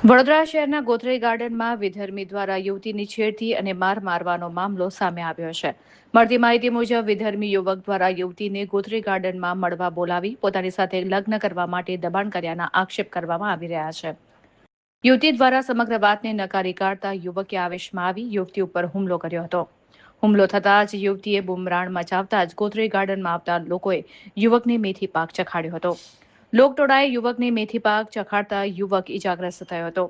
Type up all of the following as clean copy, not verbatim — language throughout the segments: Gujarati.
વડોદરા શહેરના ગોત્રી ગાર્ડનમાં વિધર્મી દ્વારા યુવતીની છેડતી અને માર મારવાનો મામલો સામે આવ્યો છે. મળતી માહિતી મુજબ વિધર્મી યુવક દ્વારા યુવતીને ગોત્રી ગાર્ડનમાં મળવા બોલાવી પોતાની સાથે લગ્ન કરવા માટે દબાણ કર્યાના આક્ષેપ કરવામાં આવી રહ્યા છે. યુવતી દ્વારા સમગ્ર વાતને નકારી કાઢતા યુવકે આવેશમાં આવી યુવતી ઉપર હુમલો કર્યો હતો. હુમલો થતાં જ યુવતીએ બુમરાણ મચાવતા જ ગોત્રી ગાર્ડનમાં આવતા લોકોએ યુવકને મેથી પાક ચખાડ્યો હતો. લોકટોળાએ યુવકને મેથી પાક ચખાડતા યુવક ઇજાગ્રસ્ત થયો હતો.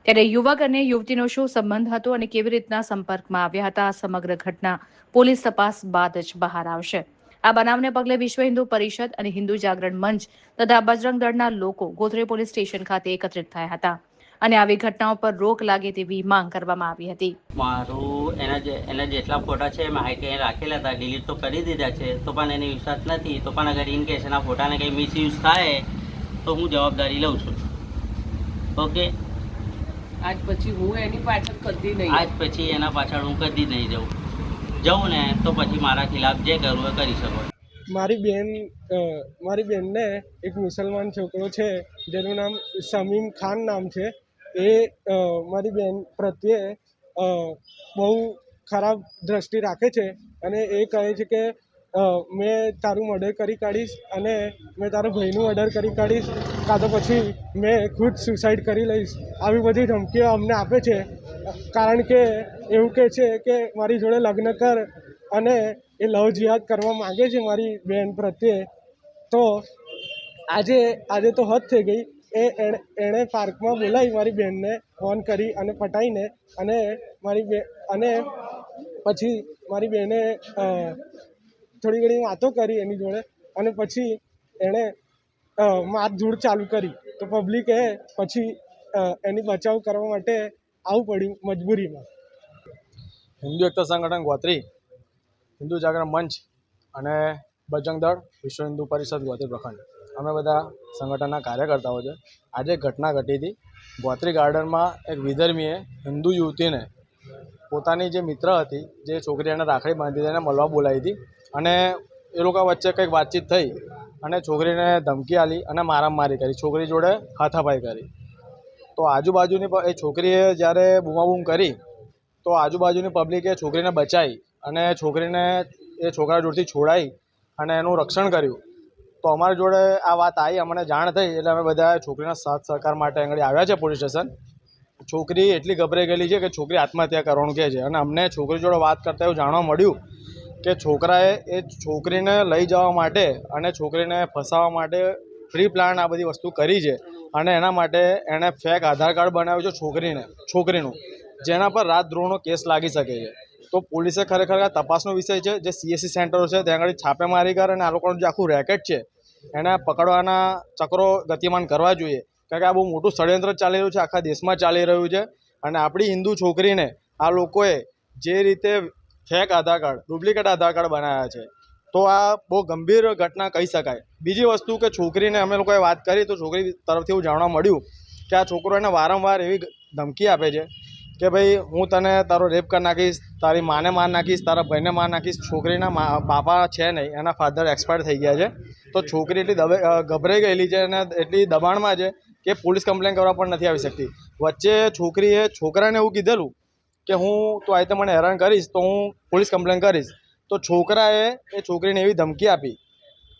ત્યારે યુવક અને યુવતીનો શું સંબંધ હતો અને કેવી રીતના સંપર્કમાં આવ્યા હતા, આ સમગ્ર ઘટના પોલીસ તપાસ બાદ જ બહાર આવશે. આ બનાવને પગલે વિશ્વ હિન્દુ પરિષદ અને હિન્દુ જાગરણ મંચ તથા બજરંગ દળના લોકો ગોત્રી પોલીસ સ્ટેશન ખાતે એકત્રિત થયા હતા અને આવી ઘટનાઓ પર રોક લાગે તેવી માંગ કરવામાં આવી હતી. મારું એના જેટલા ફોટા છે મેં હાઈટ રાખેલા હતા, ડિલીટ તો કરી દીધા છે, તો પણ એને વિશ્વાસ નથી. તો પણ અગર ઇન કેસ એના ફોટાને કંઈ મિસયુઝ થાય તો હું જવાબદારી લઉં છું. ઓકે, આજ પછી હું એની પાછળ કદી નહીં, આજ પછી એના પાછળ હું કદી નહીં જઉં ને તો પછી મારા ખિલાફ જે કરવું એ કરી શકો. મારી બેનને એક મુસલમાન છોકરો છે જેનું નામ સમીમ ખાન નામ છે. એ મારી બેન પ્રત્યે બહુ ખરાબ દ્રષ્ટિ રાખે છે અને એ કહે છે કે મેં તારું મર્ડર કરી કાઢીશ અને મેં તારા ભાઈનું મર્ડર કરી કાઢીશ, કાં તો પછી મેં ખુદ સુસાઇડ કરી લઈશ. આવી બધી ધમકીઓ અમને આપે છે, કારણ કે એવું કહે છે કે મારી જોડે લગ્ન કર અને એ લવ જિહાદ કરવા માગે છે મારી બેન પ્રત્યે. તો આજે તો હદ થઈ ગઈ. એણે પાર્કમાં બોલાવી મારી બેનને ફોન કરી અને પટાઈને અને પછી મારી બેને થોડી ઘણી વાતો કરી એની જોડે અને પછી એણે મારઝૂડ ચાલુ કરી. તો પબ્લિકે પછી એની બચાવ કરવા માટે આવવું પડ્યું મજબૂરીમાં. હિન્દુ એકતા સંગઠન ગોત્રી, હિન્દુ જાગરણ મંચ અને બજરંગ દળ, વિશ્વ હિન્દુ પરિષદ ગોત્રી પ્રખંડ, અમે બધા સંગઠનના કાર્યકર્તાઓ છે. આજે ઘટના ઘટી હતી ગોત્રી ગાર્ડનમાં. એક વિધર્મીએ હિન્દુ યુવતીને, પોતાની જે મિત્ર હતી, જે છોકરી એને રાખડી બાંધી એને મળવા બોલાવી હતી અને એ લોકો વચ્ચે કંઈક વાતચીત થઈ અને છોકરીને ધમકી આપી અને મારામારી કરી, છોકરી જોડે હાથાપાઈ કરી. તો આજુબાજુની એ છોકરીએ જ્યારે બૂમાબૂમ કરી તો આજુબાજુની પબ્લિકે છોકરીને બચાવી અને છોકરીને એ છોકરા જોડેથી છોડાવી અને એનું રક્ષણ કર્યું. તો અમારી જોડે આ વાત આવી, અમને જાણ થઈ એટલે અમે બધા છોકરીના સાથ સહકાર માટે આગળ આવ્યા છે પોલીસ સ્ટેશન. છોકરી એટલી ગભરાઈ ગયેલી છે કે છોકરી આત્મહત્યા કરવાનું કહે છે અને અમને છોકરી જોડે વાત કરતાં એવું જાણવા મળ્યું કે છોકરાએ એ છોકરીને લઈ જવા માટે અને છોકરીને ફસાવવા માટે પ્રી પ્લાન આ બધી વસ્તુ કરી છે અને એના માટે એણે ફેક આધાર કાર્ડ બનાવ્યું છે છોકરીનું, જેના પર રાજદ્રોહનો કેસ લાગી શકે છે. તો પોલીસે ખરેખર આ તપાસનો વિષય છે. જે CSC સેન્ટરો છે ત્યાં આગળ છાપેમારી કરે અને આ લોકોનું જે આખું રેકેટ છે એને પકડવાના ચક્રો ગતિમાન કરવા જોઈએ, કારણ કે આ બહુ મોટું ષડયંત્ર ચાલી રહ્યું છે, આખા દેશમાં ચાલી રહ્યું છે. અને આપણી હિન્દુ છોકરીને આ લોકોએ જે રીતે ફેક આધાર કાર્ડ, ડુપ્લિકેટ આધાર કાર્ડ બનાવ્યા છે, તો આ બહુ ગંભીર ઘટના કહી શકાય. બીજી વસ્તુ કે છોકરીને અમે લોકોએ વાત કરી તો છોકરી તરફથી એવું જાણવા મળ્યું કે આ છોકરો એને વારંવાર એવી ધમકી આપે છે કે ભાઈ હું તને તારો રેપ કરી નાખીશ, તારી માને માર નાખીશ, તારા ભાઈને માર નાખીશ. છોકરીના બાપા છે નહીં, એના ફાધર એક્સપાયર થઈ ગયા છે. તો છોકરી એટલી ગભરાઈ ગયેલી છે અને એટલી દબાણમાં છે કે પોલીસ કમ્પ્લેન કરવા પણ નથી આવી શકતી. વચ્ચે છોકરીએ છોકરાને એવું કીધેલું કે તું આ રીતે મને હેરાન કરીશ તો હું પોલીસ કમ્પ્લેન કરીશ. તો છોકરાએ એ છોકરીને એવી ધમકી આપી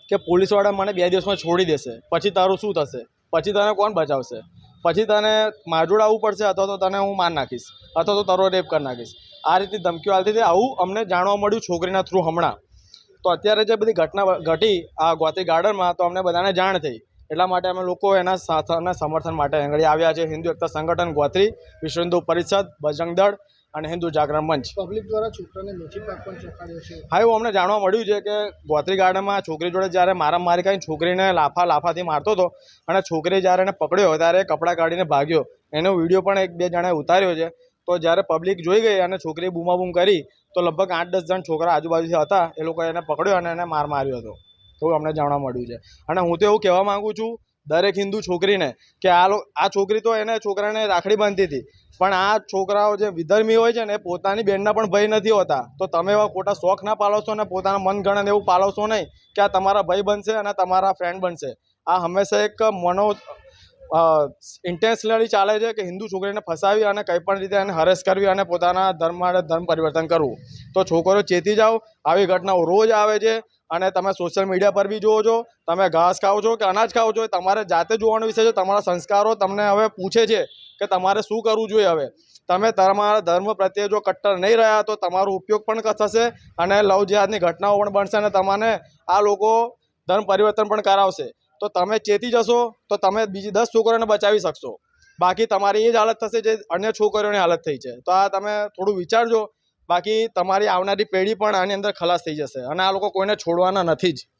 કે પોલીસવાળા મને 2 દિવસમાં છોડી દેશે, પછી તારું શું થશે, પછી તને કોણ બચાવશે, પછી તને મારઝૂડ આવવું પડશે અથવા તો તને હું માર નાખીશ અથવા તો તારો રેપ કરી નાખીશ. આ રીતની ધમકીઓ આવતી હતી. આવું અમને જાણવા મળ્યું છોકરીના થ્રુ હમણાં. તો અત્યારે જે બધી ઘટના ઘટી આ ગોત્રી ગાર્ડનમાં, તો અમને બધાને જાણ થઈ, એટલા માટે અમે લોકો એના સાથ અને સમર્થન માટે આગળ આવ્યા છે. હિન્દુ એકતા સંગઠન ગોત્રી, વિશ્વ હિન્દુ પરિષદ, બજરંગ દળ અને હિન્દુ જાગરણ મંચ. પબ્લિક દ્વારા છોકરાને મેથી પાક પણ ચખાડ્યો છે. હા, એવું અમને જાણવા મળ્યું છે કે ગોત્રી ગાર્ડનમાં છોકરી જોડે જ્યારે મારામારી કરીને છોકરીને લાફાથી મારતો હતો અને છોકરી જ્યારે એને પકડ્યો ત્યારે કપડાં કાઢીને ભાગ્યો. એનો વિડીયો પણ 1-2 જણાએ ઉતાર્યો છે. તો જ્યારે પબ્લિક જોઈ ગઈ અને છોકરીએ બૂમાબૂમ કરી તો લગભગ 8-10 જણ છોકરા આજુબાજુથી હતા, એ લોકોએ એને પકડ્યો અને એને માર્યો હતો, એવું અમને જાણવા મળ્યું છે. અને હું તો એવું કહેવા માગું છું દરેક હિન્દુ છોકરીને કે આ છોકરી તો એને છોકરાને રાખડી બાંધતી હતી, પણ આ છોકરાઓ જે વિધર્મી હોય છે ને એ પોતાની બેનના પણ ભય નથી હોતા. તો તમે એવા ખોટા શોખ ના પાલવશો ને પોતાના મનગણન એવું પાલવશો નહીં કે આ તમારા ભાઈ બનશે અને તમારા ફ્રેન્ડ બનશે. આ હંમેશા એક ઇન્ટેન્શનલી ચાલે છે કે હિન્દુ છોકરીને ફસાવી અને કંઈ પણ રીતે એને હરેસ કરવી અને પોતાના ધર્મ માટે ધર્મ પરિવર્તન કરવું. તો છોકરીઓ ચેતી જાઓ, આવી ઘટનાઓ રોજ આવે છે અને તમે સોશિયલ મીડિયા પર બી જુઓ છો. તમે ઘાસ ખાઓ છો કે અનાજ ખાઓ છો, તમારે જાતે જોવાનો વિષય છે. તમારા સંસ્કારો તમને હવે પૂછે છે કે તમારે શું કરવું જોઈએ. હવે તમે તમારા ધર્મ પ્રત્યે જો કટ્ટર નહીં રહ્યા તો તમારો ઉપયોગ પણ થશે અને લવ જિહાદની ઘટનાઓ પણ બનશે અને તમને આ લોકો ધર્મ પરિવર્તન પણ કરાવશે. તો તમે ચેતી જશો તો તમે બીજી 10 છોકરીઓને બચાવી શકશો. બાકી તમારી એ જ હાલત થશે જે અન્ય છોકરીઓની હાલત થઈ છે. તો આ તમે થોડું વિચારજો. બાકી તમારી આવનારી પેઢી પણ આની અંદર ખલાસ થઈ જશે અને આ લોકો કોઈને છોડવાના નથી જ.